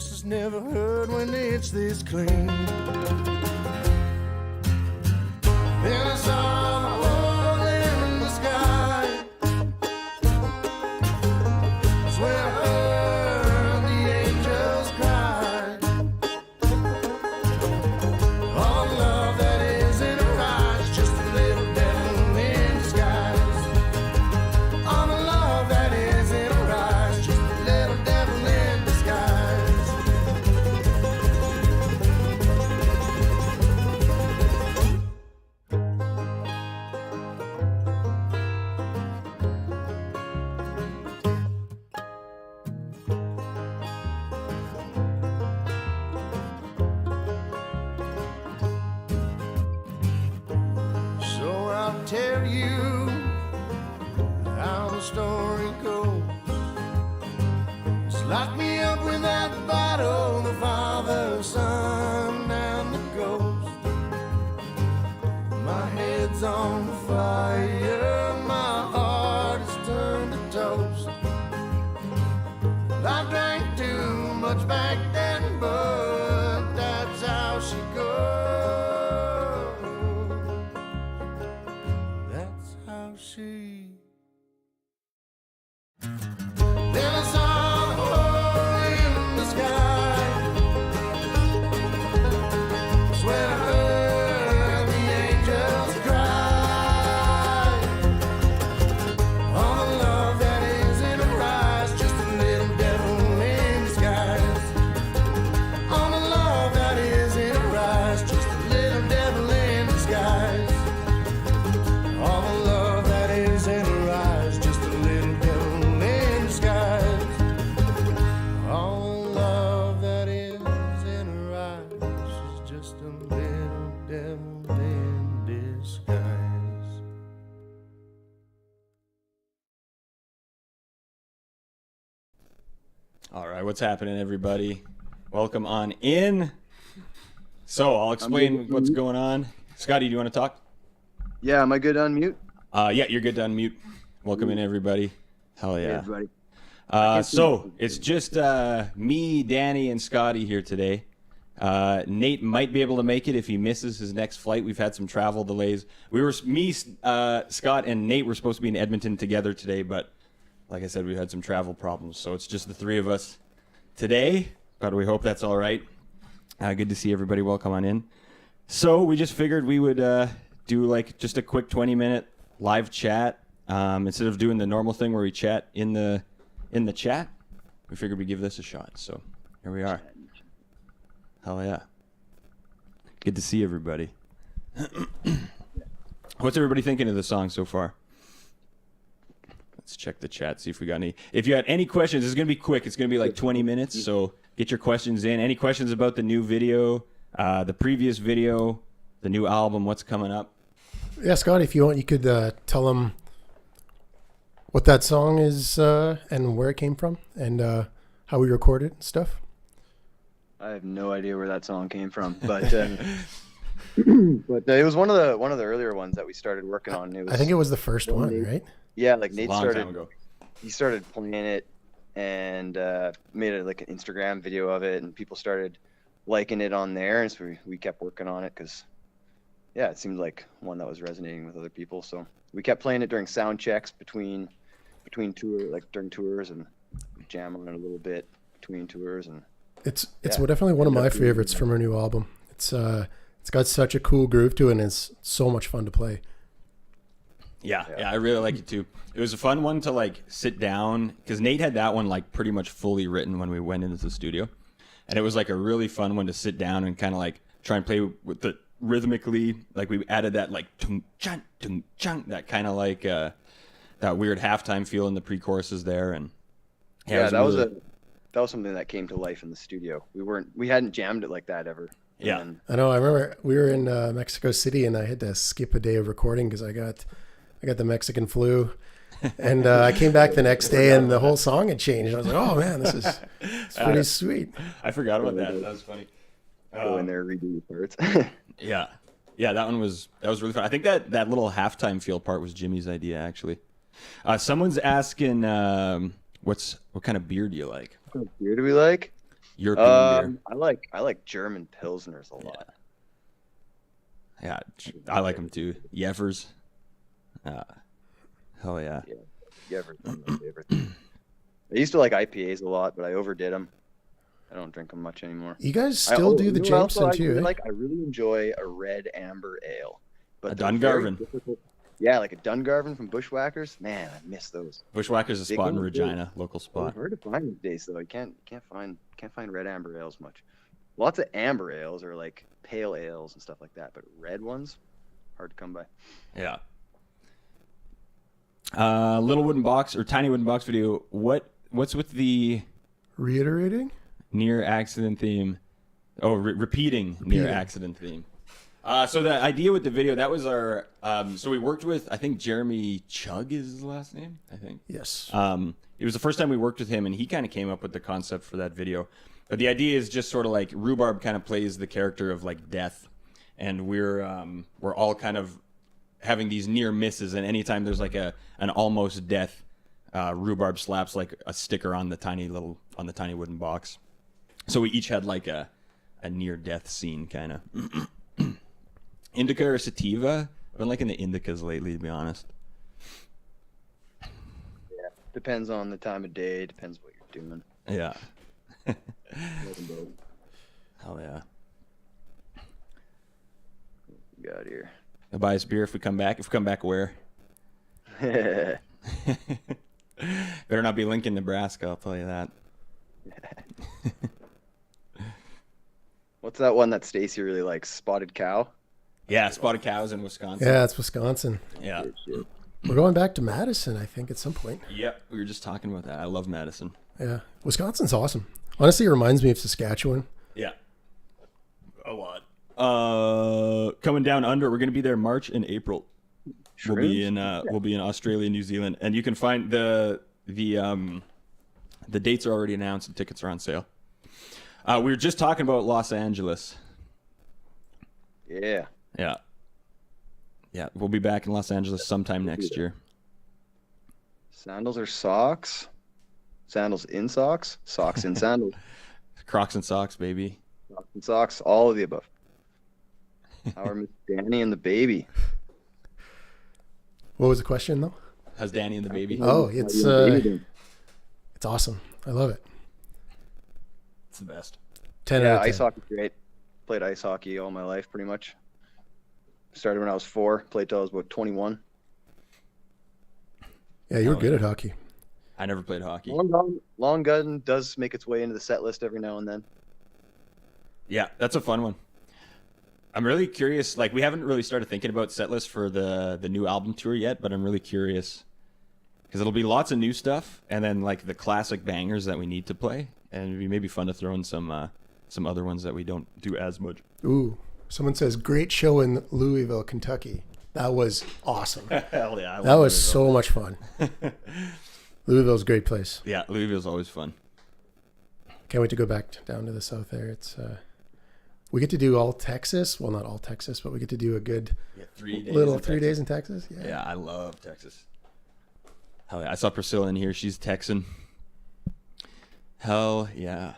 voice is never heard when it's this clean. Then I saw the hole in the sky. That's when I heard the angels cry. All the love that is in her eyes, just a little devil in disguise. All the love that is in her eyes, just a little devil in disguise. So I'll tell you how the story goes. Just lock me up with that bottle, the Father, Son, and the Ghost. My head's on fire, my heart is turned to toast. I drank too much back then, but that's how she goes. That's how she. Then I saw the hole in the sky. That's when I heard the angels cry. All the love that is in her eyes, just a little devil in disguise. All the love that is in her eyes, just a little devil in disguise. All the love that is in her eyes, just a little devil in disguise. All the love that is in her eyes is just a little devil in disguise. All right, what's happening, everybody? Welcome on in. So I'll explain what's going on. Scotty, do you want to talk? Yeah, am I good on mute? Yeah, you're good to unmute. Welcome in, everybody. Hell Hey, yeah. everybody. So it's just me, Danny, and Scotty here today. Nate might be able to make it if he misses his next flight. We've had some travel delays. Scott, and Nate were supposed to be in Edmonton together today, but like I said, we had some travel problems. So it's just the three of us today, but we hope that's all right. Good to see everybody. Welcome on in. So we just figured we would do like just a quick 20-minute live chat instead of doing the normal thing where we chat in the chat. We figured we'd give this a shot. So here we are. Hell yeah. Good to see everybody. What's everybody thinking of the song so far? Let's check the chat, see if we got any. If you had any questions, it's going to be quick. It's going to be like 20 minutes, so get your questions in. Any questions about the new video, the previous video, the new album, what's coming up? Yeah, Scott, if you want, you could tell them what that song is and where it came from and how we recorded and stuff. I have no idea where that song came from, but but it was one of the earlier ones that we started working on. It was, I think it was the first one, right? Yeah, like A Nate long started. time ago. He started playing it and made it like an Instagram video of it, and people started liking it on there, and so we kept working on it because yeah, it seemed like one that was resonating with other people. So we kept playing it during sound checks between tour, like during tours, and we jam on it a little bit between tours, and It's Yeah. definitely one of my favorites from our new album. It's got such a cool groove to it, and it's so much fun to play. Yeah, I really like it too. It was a fun one to like sit down because Nate had that one like pretty much fully written when we went into the studio, and it was like a really fun one to sit down and kind of like try and play with the rhythmically. Like we added that like tung chang, that kind of like that weird halftime feel in the pre-choruses there, and that was something that came to life in the studio. We hadn't jammed it like that ever. Yeah. And I know. I remember we were in Mexico City, and I had to skip a day of recording because I got the Mexican flu, and I came back the next day, and the whole song had changed. I was like, "Oh man, it's pretty sweet." I forgot about that. That was funny. go in there, redo the parts. Yeah, that was really fun. I think that little halftime feel part was Jimmy's idea actually. Someone's asking, what kind of beer do you like? What beer do we like? European beer. I like German Pilsners a lot. Yeah, I like them too. Jeffers. Hell yeah. Jeffers is one of my favorites. I used to like IPAs a lot, but I overdid them. I don't drink them much anymore. You guys still do the you know what Jameson else too, eh? I really enjoy a red amber ale. But A they're very Dungarvan. difficult- Yeah, like a Dungarvan from Bushwhackers. Man, I miss those. Bushwhacker's a spot in go Regina, local It's spot. hard to find these days, though. You can't find red amber ales much. Lots of amber ales or like pale ales and stuff like that, but red ones hard to come by. Yeah. Little wooden box or tiny wooden box video. What's with the Reiterating? near accident theme? Oh, repeating near accident theme. So the idea with the video, that was our. So we worked with, I think Jeremy Chug is his last name. I think. Yes. It was the first time we worked with him, and he kind of came up with the concept for that video. But the idea is just sort of like Rhubarb kind of plays the character of like death, and we're all kind of having these near misses, and anytime there's like an almost death, Rhubarb slaps like a sticker on the tiny wooden box. So we each had like a near death scene kind of. Indica or sativa? I've been liking the indicas lately, to be honest. Yeah, depends on the time of day. Depends what you're doing. Yeah. Love 'em both. Hell yeah. We got here. I'll buy us beer if we come back. If we come back, where? Better not be Lincoln, Nebraska, I'll tell you that. What's that one that Stacy really likes? Spotted Cow? Yeah, spotted cows in Wisconsin. Yeah, it's Wisconsin. Yeah. We're going back to Madison, I think, at some point. Yep. We were just talking about that. I love Madison. Yeah. Wisconsin's awesome. Honestly, it reminds me of Saskatchewan. Yeah. A lot. Coming down under, we're gonna be there March and April. We'll be in Australia, New Zealand, and you can find the dates are already announced and tickets are on sale. We were just talking about Los Angeles. Yeah. Yeah. Yeah, we'll be back in Los Angeles sometime next year. Sandals or socks? Sandals in socks? Socks in sandals. Crocs and socks, baby. Socks in socks. All of the above. How are Miss Danny and the baby? What was the question, though? How's Danny and the baby? Oh, How it's you and the baby doing? it's awesome. I love it. It's the best. 10 Yeah, out of 10. ice hockey's great. Played ice hockey all my life, pretty much. Started when I was 4. Played till I was about 21. Yeah, you were good at hockey. I never played hockey. Long gun does make its way into the set list every now and then. Yeah, that's a fun one. I'm really curious. Like, we haven't really started thinking about set list for the new album tour yet, but I'm really curious because it'll be lots of new stuff and then like the classic bangers that we need to play, and it'd be maybe fun to throw in some other ones that we don't do as much. Ooh, someone says great show in Louisville, Kentucky. That was awesome. Hell yeah! I That love was Louisville. so much fun. Louisville's a great place. Yeah, Louisville's always fun. Can't wait to go back down to the south there. It's we get to do all Texas. Well, not all Texas, but we get to do a good Yeah, 3 days. little in 3 Texas. days in Texas. Yeah. Yeah, I love Texas. Hell yeah! I saw Priscilla in here. She's Texan. Hell yeah!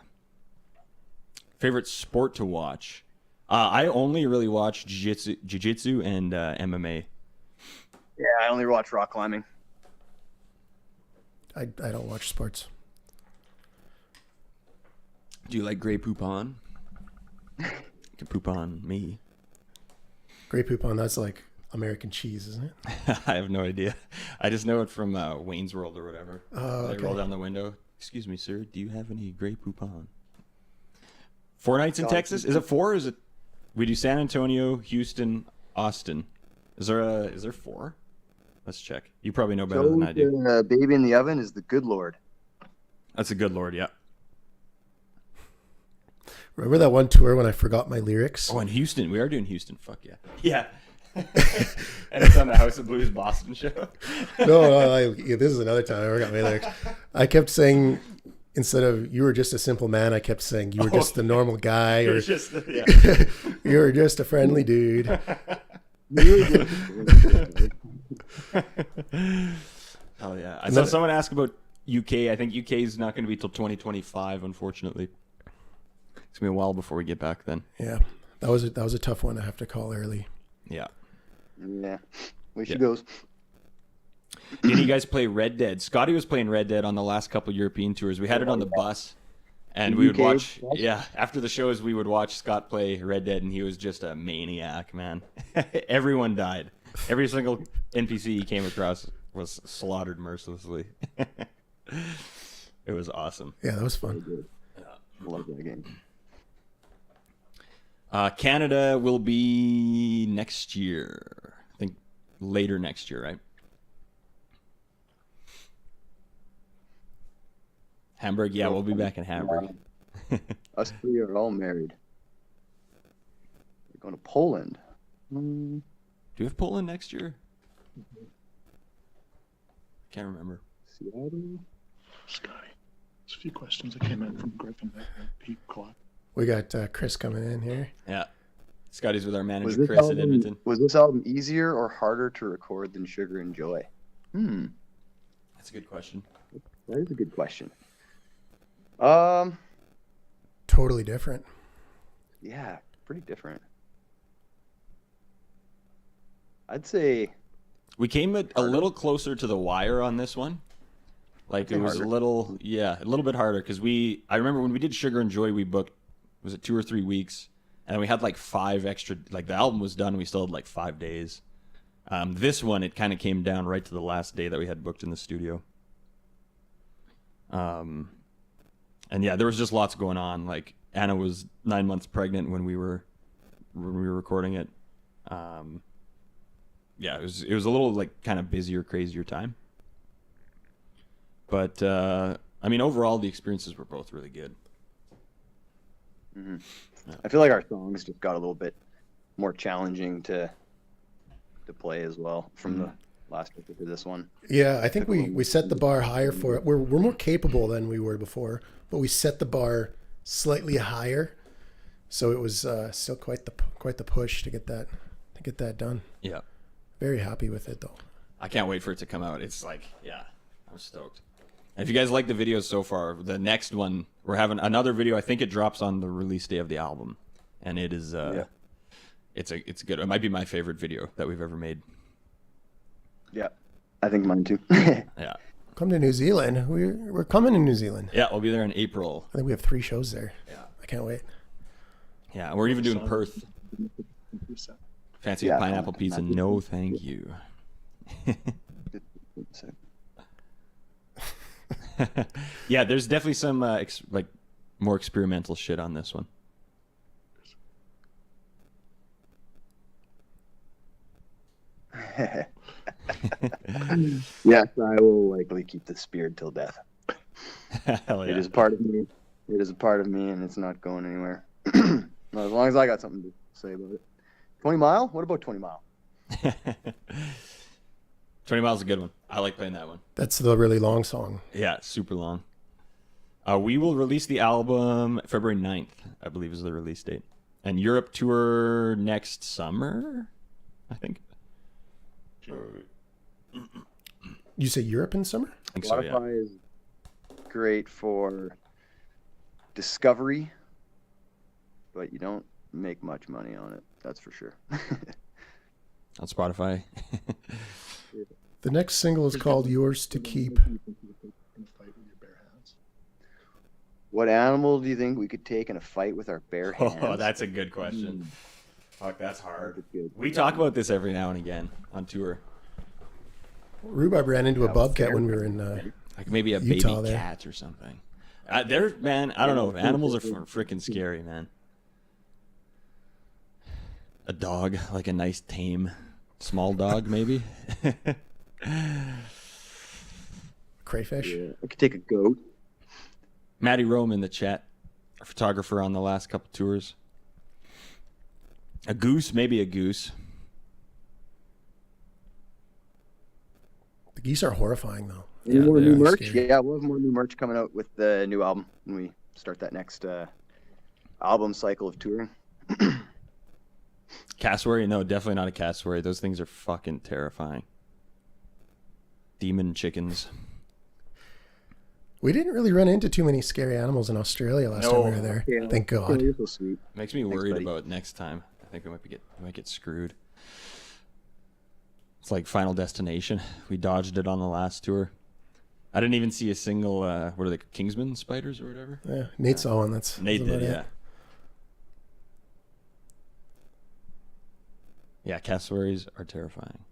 Favorite sport to watch? I only really watch jiu-jitsu and MMA. Yeah, I only watch rock climbing. I don't watch sports. Do you like Grey Poupon? You can poop on me. Grey Poupon, that's like American cheese, isn't it? I have no idea. I just know it from Wayne's World or whatever. Oh, They okay. roll down the window. Excuse me, sir. Do you have any Grey Poupon? 4 nights in Texas? Is it 4? Or is it? We do San Antonio, Houston, Austin. Is there 4? Let's check. You probably know better than I do. Baby in the Oven is the Good Lord. That's a good lord, yeah. Remember that one tour when I forgot my lyrics? Oh, and Houston. We are doing Houston. Fuck yeah. Yeah. And it's on the House of Blues Boston show. No, this is another time I forgot my lyrics. I kept saying, instead of "you were just a simple man," I kept saying "you were just a normal guy," or It's just, yeah. "you were just a friendly dude." Hell yeah. I saw someone ask about UK. I think UK is not going to be till 2025, unfortunately. It's gonna be a while before we get back then. Yeah, that was a tough one. I have to call early. Yeah. Yeah. Way she Yeah. goes. Did you guys play Red Dead? Scotty was playing Red Dead on the last couple European tours. We had it on the bus, and we would UK watch. bus? Yeah, after the shows, we would watch Scott play Red Dead, and he was just a maniac, man. Everyone died. Every single NPC he came across was slaughtered mercilessly. It was awesome. Yeah, that was fun. Love that game. Canada will be next year. I think later next year, right? Hamburg, yeah, we'll be back in Hamburg. Us three are all married. We're going to Poland. Do we have Poland next year? Can't remember. Seattle. Scotty. There's a few questions that came in from Griffin that he caught. We got Chris coming in here. Yeah. Scotty's with our Was manager, this, Chris, in Edmonton. was this album easier or harder to record than Sugar and Joy? That's a good question. That is a good question. Totally different. Yeah, pretty different. I'd say We came a little closer to the wire on this one. Like it was harder. a little bit harder because I remember when we did Sugar and Joy, we booked, was it 2 or 3 weeks? And we had like 5 extra, like the album was done, we still had like 5 days. This one, it kind of came down right to the last day that we had booked in the studio. And yeah, there was just lots going on. Like Anna was 9 months pregnant when we were recording it. Yeah, it was a little like kind of busier, crazier time. But I mean, overall, the experiences were both really good. I feel like our songs just got a little bit more challenging to play as well from the last record to this one. Yeah, I think we set the bar higher for it. We're more capable than we were before, but we set the bar slightly higher, so it was still quite the push to get that done. Yeah, Very happy with it though. I can't wait for it to come out. It's like, yeah, I'm stoked. And if you guys like the videos so far, the next one, we're having another video. I think it drops on the release day of the album, and it is it's good. It might be my favorite video that we've ever made. Yeah, I think mine too. Yeah, Come to New Zealand. We're coming to New Zealand. yeah, we'll be there in April. I think we have 3 shows there. Yeah, I can't wait. yeah, and we're even doing Perth. Fancy Yeah, pineapple pizza? No, thank you. Yeah, there's definitely some like more experimental shit on this one. Yes, I will likely keep this beard till death. Hell yeah. It is part of me. It is a part of me, and it's not going anywhere. Not as long as I got something to say about it. 20 Mile? What about 20 Mile? 20 Miles is a good one. I like playing that one. That's the really long song. Yeah, super long. We will release the album February 9th, I believe is the release date. And Europe tour next summer, I think. You say Europe in summer? I think so, yeah. Spotify is great for discovery, but you don't make much money on it. That's for sure. On Spotify. The next single is called Yours to Keep. What animal do you think we could take in a fight with our bare hands? Oh, that's a good question. Fuck, that's hard. That's good. We talk about this every now and again on tour. Rhubarb ran into a bobcat fair. when we were in Like maybe a Utah baby there. cat or something. They're, man, I don't know. Animals are freaking scary, man. A dog, like a nice tame small dog, maybe. crayfish. Yeah, I could take a goat. Matty Rome in the chat, a photographer on the last couple tours. A goose, maybe a goose. The geese are horrifying though. Any Yeah, more they new are merch? scary. Yeah, we'll have more new merch coming out with the new album when we start that next album cycle of touring. Cassowary? No, definitely not a cassowary. Those things are fucking terrifying. Demon chickens. We didn't really run into too many scary animals in Australia last time we were there. Yeah. Thank Yeah, God. you're so sweet. Makes me Thanks, worried buddy. about next time. I think we might get screwed. It's like Final Destination. We dodged it on the last tour. I didn't even see a single. What are they? Kingsman spiders or whatever. Yeah, Nate saw one. That's Nate about did, it. yeah. Yeah, cassowaries are terrifying.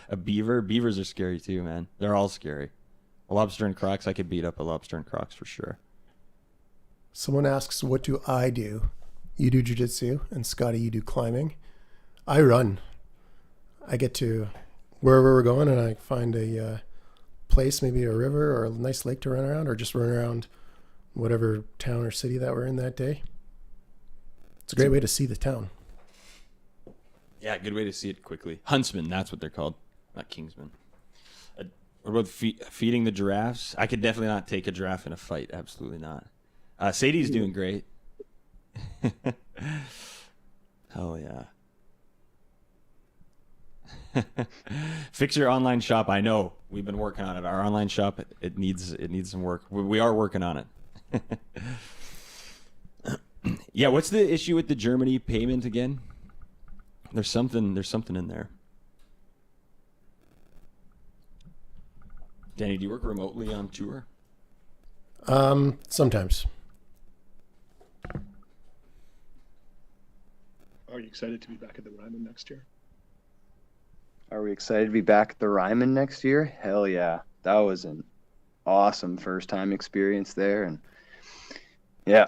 A beaver. Beavers are scary too, man. They're all scary. A lobster and crocs. I could beat up a lobster and crocs for sure. Someone asks, what do I do? You do jujitsu, and Scotty, you do climbing. I run. I get to wherever we're going, and I find a place, maybe a river or a nice lake to run around, or just run around whatever town or city that we're in that day. It's a great way to see the town. Yeah, good way to see it quickly. Huntsman, that's what they're called, not Kingsman. What about feeding the giraffes? I could definitely not take a giraffe in a fight. Absolutely not. Sadie's doing great. Hell yeah. Fix your online shop. I know. We've been working on it. Our online shop, it needs some work. We are working on it. Yeah, what's the issue with the Germany payment again? There's something in there. Danny, do you work remotely on tour? Sometimes. Are you excited to be back at the Ryman next year? Are we excited to be back at the Ryman next year? Hell yeah. That was an awesome first time experience there. And yeah,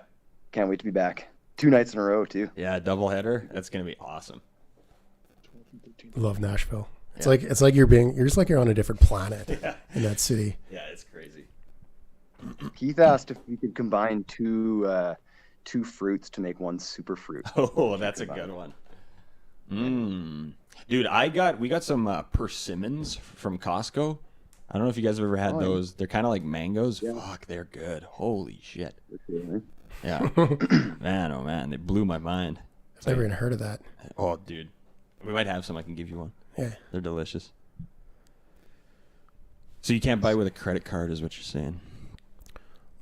can't wait to be back. 2 nights in a row, too. Yeah, doubleheader. That's gonna be awesome. 12 and 13. Love Nashville. It's like you're just like you're on a different planet in that city. Yeah, it's crazy. Keith asked if we could combine two fruits to make one super fruit. Oh, that's a good one. Dude, we got some persimmons from Costco. I don't know if you guys have ever had those. They're kind of like mangoes. Yeah. Fuck, they're good. Holy shit. Okay. Yeah. Man, oh man, they blew my mind. I've never even heard of that. Oh, dude. We might have some. I can give you one. Yeah. They're delicious. So you can't buy with a credit card is what you're saying.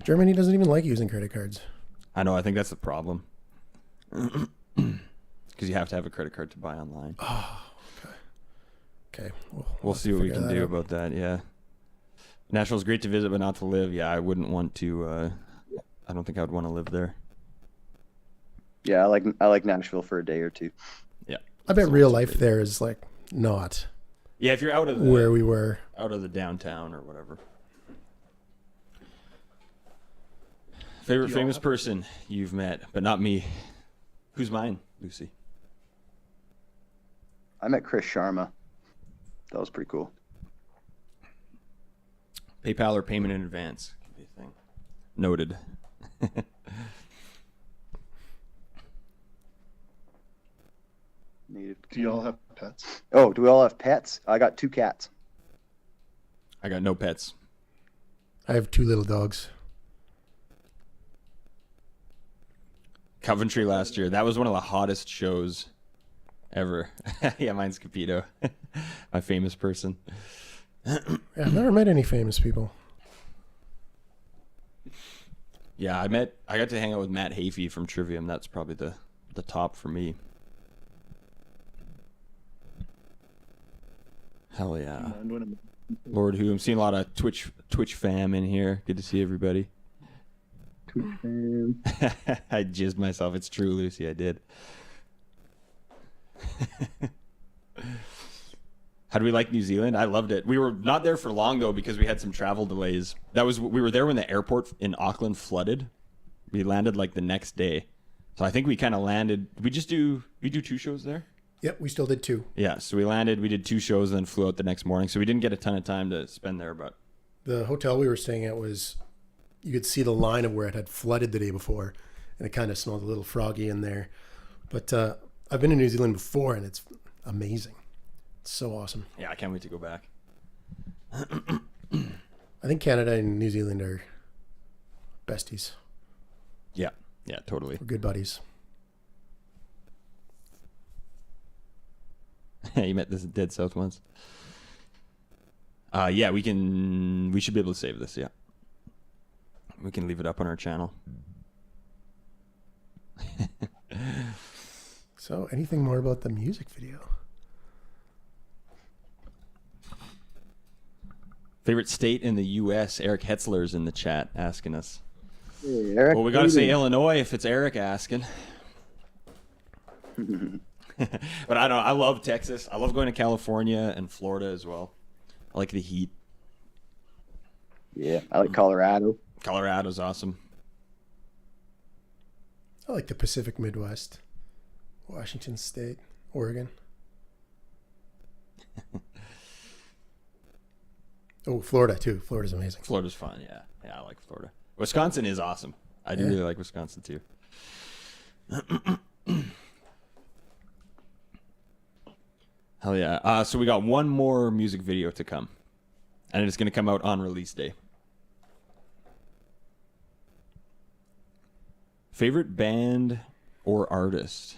Germany doesn't even like using credit cards. I know. I think that's the problem. Because you have to have a credit card to buy online. Okay. We'll see what we can do about that. Yeah. Nashville's great to visit, but not to live. Yeah, I wouldn't want to. I don't think I would want to live there. Yeah, I like Nashville for a day or two. Yeah. I bet real life there is like not Yeah, if you're out of where we were. out of the downtown or whatever. Favorite famous person you've met, but not me. Who's mine, Lucy? I met Chris Sharma. That was pretty cool. PayPal or payment in advance could be a thing. Noted. Do you all have pets? Oh, do we all have pets? I got 2 cats. I got no pets. I have 2 little dogs. Coventry last year. That was one of the hottest shows ever. Yeah, mine's Capito. My famous person. Yeah, I've never met any famous people. Yeah, I got to hang out with Matt Hafey from Trivium. That's probably the top for me. Hell yeah. Lord Who. I'm seeing a lot of Twitch fam in here. Good to see everybody. I jizzed myself. It's true, Lucy. I did. How do we like New Zealand? I loved it. We were not there for long though because we had some travel delays. We were there when the airport in Auckland flooded. We landed like the next day. So I think we kind of landed. We do 2 shows there? Yep, we still did 2. Yeah, so we landed, we did 2 shows, and then flew out the next morning. So we didn't get a ton of time to spend there, but The hotel we were staying at was, you could see the line of where it had flooded the day before, and it kind of smelled a little froggy in there. But I've been to New Zealand before, and it's amazing. It's so awesome. yeah, I can't wait to go back. I think Canada and New Zealand are besties. Yeah, totally. We're good buddies. You met this Dead South once. Yeah, we should be able to save this, yeah. We can leave it up on our channel. So, anything more about the music video? Favorite state in the U.S.? Eric Hetzler's in the chat asking us. Hey, Eric, Well, we got to say Illinois if it's Eric asking. But I don't know. I love Texas. I love going to California and Florida as well. I like the heat. Yeah, I like Colorado. Colorado's awesome. I like the Pacific Midwest, Washington State, Oregon. Oh, Florida too. Florida's amazing. Florida's fun. Yeah. Yeah, I like Florida. Wisconsin is awesome. I do really like Wisconsin too. Hell yeah. So we got one more music video to come. And it's going to come out on release day. Favorite band or artist?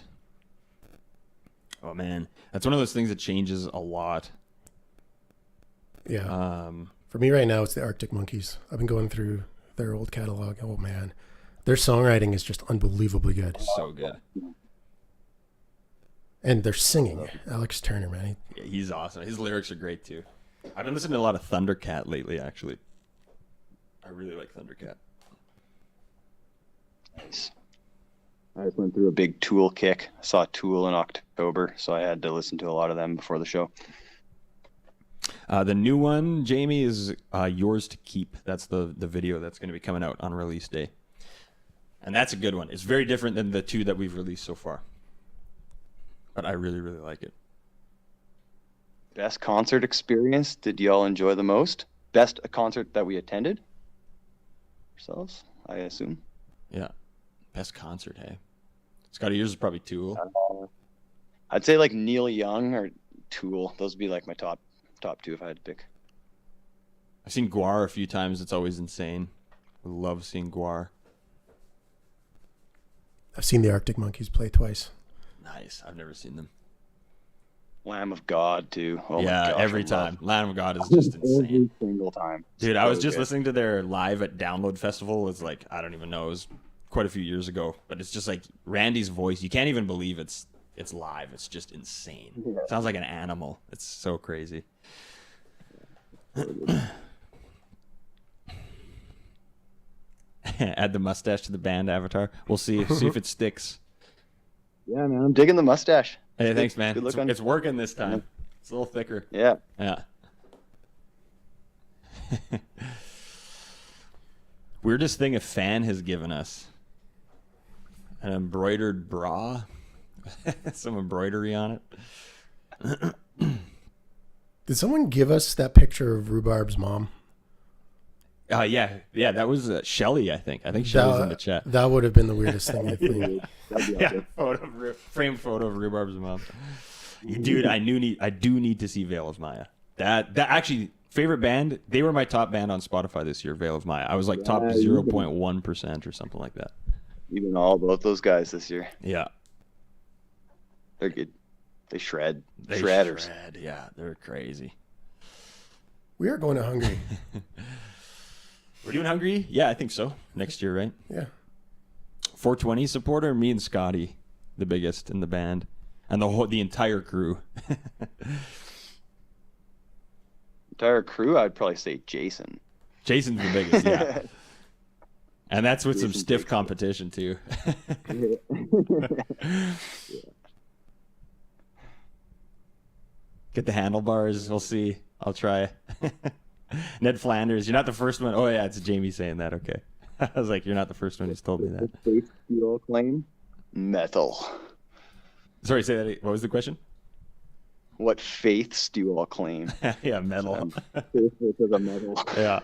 Oh, man. That's one of those things that changes a lot. Yeah. For me right now, it's the Arctic Monkeys. I've been going through their old catalog. Oh, man. Their songwriting is just unbelievably good. So good. And they're singing. Alex Turner, man. Yeah, he's awesome. His lyrics are great too. I've been listening to a lot of Thundercat lately, actually. I really like Thundercat. Nice. I just went through a big Tool kick. I saw Tool in October, so I had to listen to a lot of them before the show. The new one, Jamie, is Yours to Keep. That's the video that's going to be coming out on release day. And that's a good one. It's very different than the two that we've released so far. But I really, really like it. Best concert experience did y'all enjoy the most? Best concert that we attended? Ourselves, I assume. Yeah. Best concert, hey? Scotty, yours is probably Tool. I'd say like Neil Young or Tool. Those would be like my top two if I had to pick. I've seen Guar a few times. It's always insane. I love seeing Guar. I've seen the Arctic Monkeys play twice. Nice. I've never seen them. Lamb of God too. Oh yeah, my gosh, every I love time. Lamb of God is just insane. Every single time. Dude, I was So just good. listening to their live at Download Festival. It's like, I don't even know. It was quite a few years ago. But it's just like Randy's voice. You can't even believe it's live. It's just insane. Yeah. Sounds like an animal. It's so crazy. Add the mustache to the band avatar. We'll see if it sticks. Yeah, man, I'm digging the mustache. Hey, thanks, man. Good look on- It's working this time. It's a little thicker. Yeah. Yeah. Weirdest thing a fan has given us. An embroidered bra. Some embroidery on it. Did someone give us that picture of Rhubarb's mom? Yeah, that was Shelly, I think. I think Shelly's in the chat. That would have been the weirdest thing, I think. That'd be Yeah, awesome. framed photo of Rhubarb's mom. Dude, I do need to see Veil of Maya. That actually, favorite band, they were my top band on Spotify this year, Veil of Maya. I was like top 0.1% or something like that. Even both those guys this year. Yeah. They're good. They shred. They Shredders. shred. Yeah, they're crazy. We are going to Hungary. We're doing Hungary? Yeah, I think so. Next year, right? Yeah. 420 supporter, me and Scotty, the biggest in the band, and the entire crew. Entire crew, I'd probably say Jason. Jason's the biggest, yeah. And that's with some Jason stiff takes it. competition too. Get the handlebars. We'll see. I'll try. Ned Flanders, you're not the first one. Oh yeah, it's Jamie saying that. Okay. I was like, you're not the first one who's told me that. Faith steel claim? Metal. Sorry, say that. What was the question? What faiths do you all claim? Yeah, metal. Faithful to the metal. Yeah.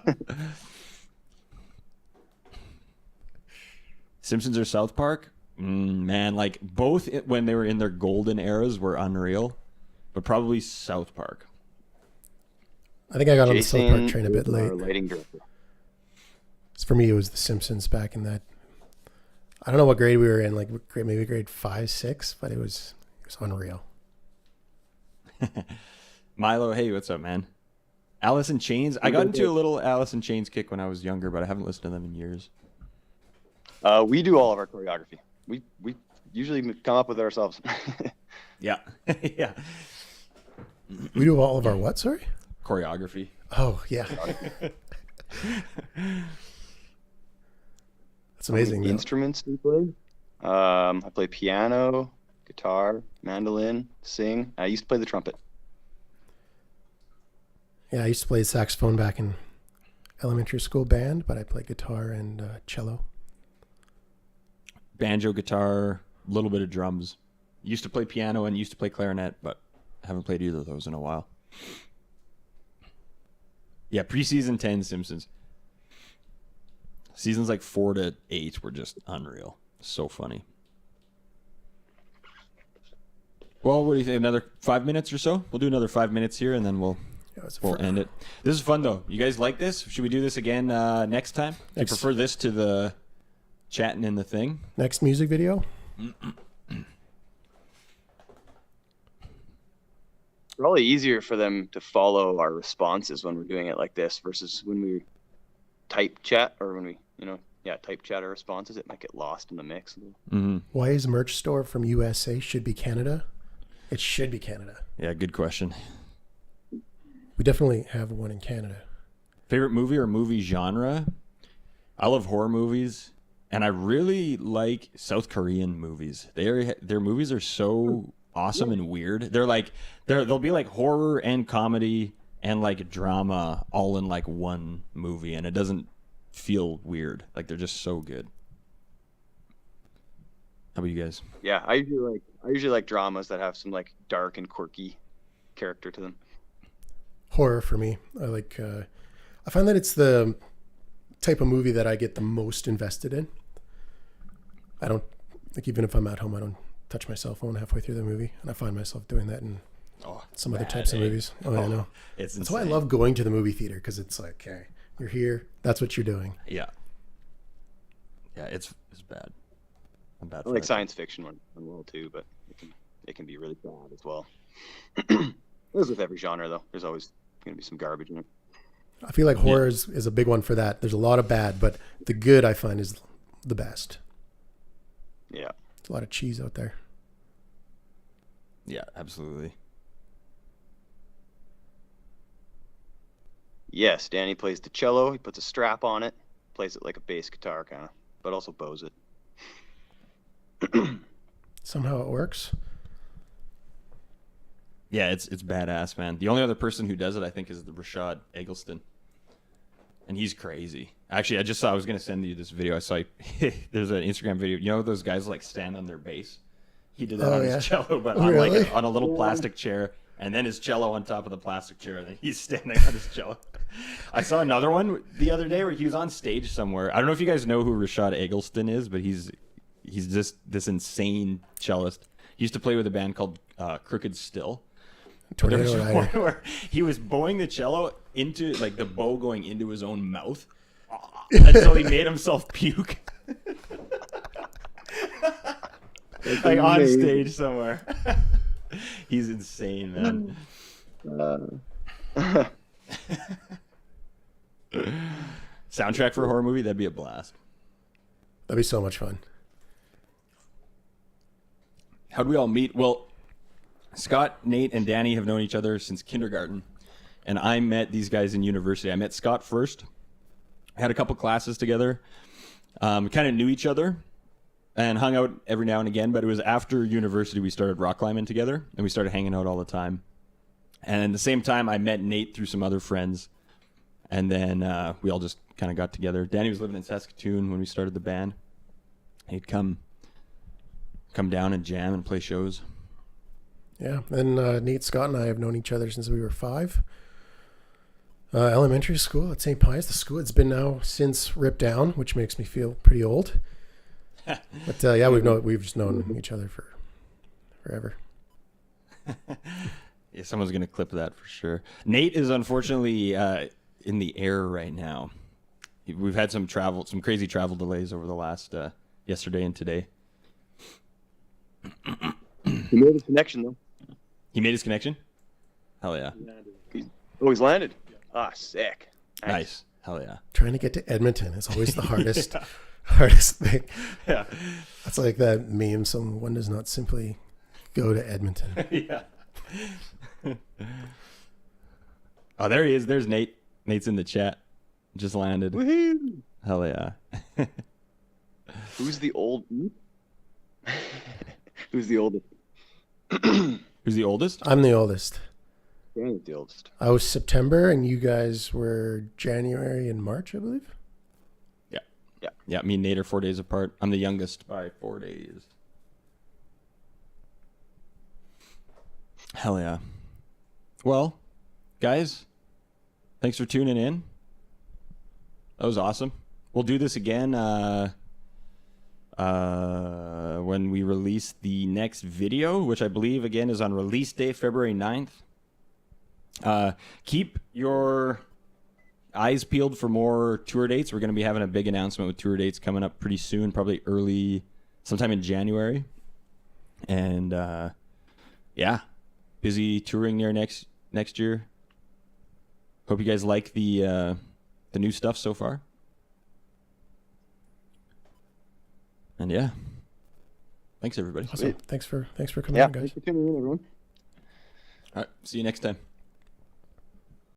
Simpsons or South Park? Man, like both when they were in their golden eras were unreal, but probably South Park. I think I got on the Jason South Park train a bit is our late. lighting director. For me, it was The Simpsons back in that. I don't know what grade we were in, like maybe grade 5, 6, but it was unreal. Milo, hey, what's up, man? Alice in Chains. I got into a little Alice in Chains kick when I was younger, but I haven't listened to them in years. We do all of our choreography. We usually come up with it ourselves. Yeah. Yeah. We do all of our what? Sorry. Choreography. Oh yeah. That's amazing. though. Instruments we play. I play piano, guitar, mandolin, sing. I used to play the trumpet. Yeah, I used to play saxophone back in elementary school band, but I play guitar and cello. Banjo, guitar, a little bit of drums. Used to play piano and used to play clarinet, but haven't played either of those in a while. Yeah, preseason 10 Simpsons. Seasons like 4 to 8 were just unreal. So funny. Well, what do you think? Another 5 minutes or so? We'll do another 5 minutes here, and then we'll end it. This is fun, though. You guys like this? Should we do this again next time? Do you prefer this to the chatting in the thing? Next music video? Probably easier for them to follow our responses when we're doing it like this versus when we type chat or when we, type chat our responses. It might get lost in the mix. Mm-hmm. Why is merch store from USA should be Canada? It should be Canada. Yeah, good question. We definitely have one in Canada. Favorite movie or movie genre? I love horror movies, and I really like South Korean movies. Their movies are so awesome and weird. They'll be like horror and comedy and like drama all in like one movie, and it doesn't feel weird. Like they're just so good. How about you guys? Yeah, I usually like dramas that have some like dark and quirky character to them. Horror for me. I find that it's the type of movie that I get the most invested in. I don't, like, even if I'm at home, I don't touch my cell phone halfway through the movie, and I find myself doing that in some other types of movies. I know. That's why I love going to the movie theater, because it's like, okay, you're here, that's what you're doing. Yeah. Yeah, it's bad. I'm bad. I like science fiction one well too, but it can be really bad as well. As with every genre, though, there's always going to be some garbage in it. I feel like horror is a big one for that. There's a lot of bad, but the good I find is the best. Yeah. There's a lot of cheese out there. Yeah, absolutely. Yes, Danny plays the cello. He puts a strap on it, plays it like a bass guitar kind of, but also bows it. Somehow it works. Yeah, it's badass, man. The only other person who does it, I think, is the Rashad Eggleston. And he's crazy. Actually, I was going to send you this video. I saw there's an Instagram video. You know those guys like stand on their bass? He did that on his cello, but on like on a little plastic chair, and then his cello on top of the plastic chair, and then he's standing on his cello. I saw another one the other day where he was on stage somewhere. I don't know if you guys know who Rashad Eggleston is, but he's just this insane cellist. He used to play with a band called Crooked Still. There was one where he was bowing the cello into like the bow going into his own mouth until he made himself puke. Like on stage somewhere. He's insane, man. Soundtrack for a horror movie? That'd be a blast. That'd be so much fun. How'd we all meet? Well, Scott, Nate, and Danny have known each other since kindergarten, and I met these guys in university. I met Scott first. Had a couple classes together. We kind of knew each other and hung out every now and again, but it was after university we started rock climbing together, and we started hanging out all the time. And at the same time, I met Nate through some other friends, and then we all just kind of got together. Danny was living in Saskatoon when we started the band. He'd come down and jam and play shows. Yeah, and Nate, Scott, and I have known each other since we were 5. Elementary school at St. Pius, the school it's been now since ripped down, which makes me feel pretty old. But yeah, we've just known each other for forever. Yeah, someone's gonna clip that for sure. Nate is unfortunately in the air right now. We've had some crazy travel delays over the last yesterday and today. He made his connection, though. He made his connection? Hell yeah. He's landed. Ah, sick. Nice. Hell yeah. Trying to get to Edmonton is always the hardest hardest thing. Yeah. That's like that meme. Someone does not simply go to Edmonton. Yeah. Oh, there he is. There's Nate. Nate's in the chat. Just landed. Woohoo! Hell yeah. Who's the old? Who's the oldest? Who's the oldest? I'm the oldest. Danny's the oldest. I was September, and you guys were January and March, I believe. Yeah. Yeah. Yeah, me and Nate are 4 days apart. I'm the youngest by 4 days. Hell yeah. Well, guys, thanks for tuning in. That was awesome. We'll do this again when we release the next video, which I believe, again, is on release day, February 9th. Keep your eyes peeled for more tour dates. We're going to be having a big announcement with tour dates coming up pretty soon, probably early, sometime in January. And yeah, busy touring there next year. Hope you guys like the new stuff so far. And yeah, thanks everybody. Awesome. Thanks for coming Yeah. on, guys. Thanks for tuning in, everyone. All right, see you next time.